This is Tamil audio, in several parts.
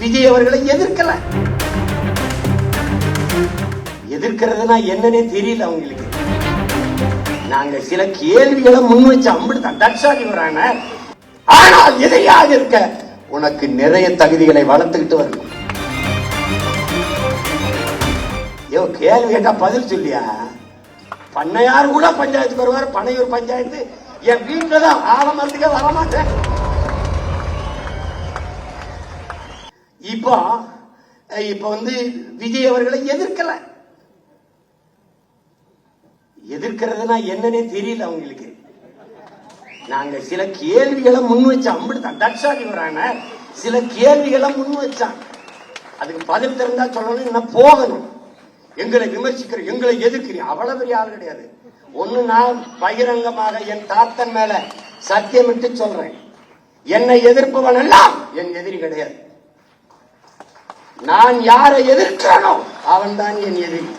விஜய் அவர்களை எதிர்க்கல. எதிர்க்கிறதுனா என்னன்னே தெரியல அவங்களுக்கு. நாங்க சில கேள்விகளை முன் வச்சு அம்பிடுதான் தட்சாடி வராங்க. ஆனால் எதையாக இருக்க உனக்கு நிறைய தகுதிகளை வளர்த்துக்கிட்டு வரணும். கேள்வி கேட்டா பதில் சொல்லியா? பண்ணையார் கூட பஞ்சாயத்துக்கு வருவார். பனையூர் பஞ்சாயத்து என் வீட்டுல தான் ஆரம்பத்துக்கு வரமாட்டேன். இப்ப விஜய் அவர்களை எதிர்க்கல. எதிர்க்கிறதுனா என்னன்னே தெரியல அவங்களுக்கு. நாங்க சில கேள்விகளை முன் வச்சு அம்பிடுதான் தட்சாடி வராங்க. சில கேள்விகளை முன் வச்சான். அதுக்கு பதில் தெரிந்தா சொல்லணும், என்ன போகணும். எங்களை விமர்சிக்கிற, எங்களை எதிர்க்கிறீங்க, அவ்வளவு பெரிய ஆள் கிடையாது. ஒண்ணு, நான் பகிரங்கமாக என் தாத்தன் மேல சத்தியமிட்டு சொல்றேன், என்னை எதிர்ப்பவன் எல்லாம் என் எதிரி கிடையாது. நான் யாரை எதிர்க்கிறனோ அவன் தான் என் எதிரி.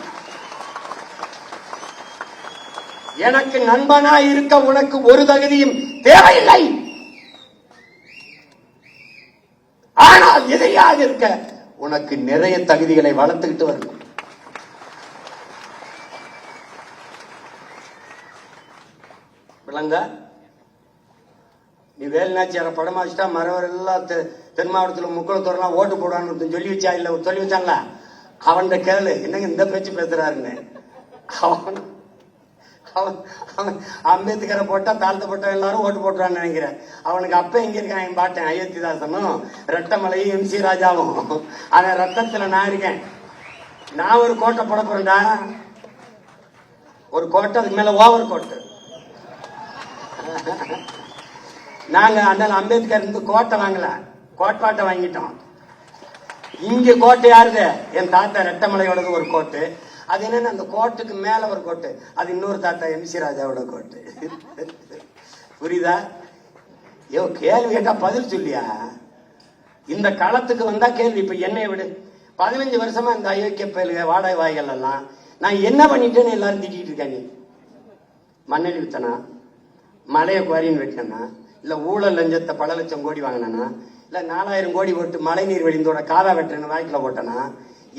எனக்கு நண்பனா இருக்க உனக்கு ஒரு தகுதியும் தேவையில்லை. ஆனால் எதிரியாக இருக்க உனக்கு நிறைய தகுதிகளை வளர்த்துக்கிட்டு வரணும். விளங்கா? நீ வேலுநாச்சியார படமா வச்சுட்டா மறவர் எல்லாம் தென் மாவட்டத்தில் முக்குளத்தோரெல்லாம் ஓட்டு போடுவான்னு சொல்லி வச்சா இல்ல சொல்லி வச்சாங்களா? அவன் கேளு, என்னங்க இந்த பேச்சு பேசுறாருன்னு. அவன் அம்பேத்கரை போட்டா தாழ்த்தப்பட்ட எல்லாரும் ஓட்டு போட்டுறான்னு நினைக்கிறேன். அவனுக்கு அப்ப எங்க இருக்கான் என் பாட்டேன் அயோத்திதாசனும் ரெட்டமலையும் MC ராஜாவும். அவன் ரத்தத்துல நான் இருக்கேன். நான் ஒரு கோட்டை போட போறேன்டா. ஒரு கோட்டை, அதுக்கு மேல ஓவர் கோட்டை. நாங்க அண்ணன் அம்பேத்கர் இருந்து கோட்டை வாங்கல, கோட்பாட்டை வாங்கிட்டோம். இங்க கோட்டை யாருது? என் தாத்தா ரெட்டமலையோடது ஒரு கோட்டு. அது என்னன்னு, அந்த கோட்டுக்கு மேல ஒரு கோட்டு, அது இன்னொரு தாத்தா MC ராஜாவோட கோட்டு. புரியுதா? கேள்வி கேட்டா பதில் சொல்லியா? இந்த களத்துக்கு வந்தா கேள்வி. இப்ப என்னை விடு, 15 வருஷமா இந்த அயோக்கிய பயலுக வாடகை வாய்கள் எல்லாம் நான் என்ன பண்ணிட்டேன்னு எல்லாரும் திட்டிட்டு இருக்கேன். நீ மண்ணெளி வித்தனா, மலையை குவாரின்னு வெட்டினா, இல்ல ஊழல் லஞ்சத்தை பல லட்சம் கோடி வாங்கினா, இல்ல 4000 கோடி போட்டு மழை நீர் வழிந்தோட காதா வெட்டுறன்னு வாய்க்குல போட்டனா,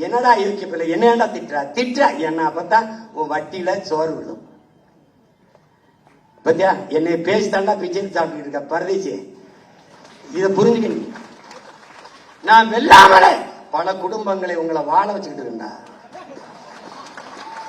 என்னடா இருக்கு பிள்ளை, என்னடா திட்டுற என்ன? அப்பதான் உன் வட்டியில சோறு விடும். பத்தியா, என்னை பேசித்தாண்டா பிச்சை சாப்பிட்டு இருக்க பரதேசி. இதை புரிஞ்சுக்க. நான் வெல்லாமலே பல குடும்பங்களை உங்களை வாழ வச்சுக்கிட்டு இருக்கா.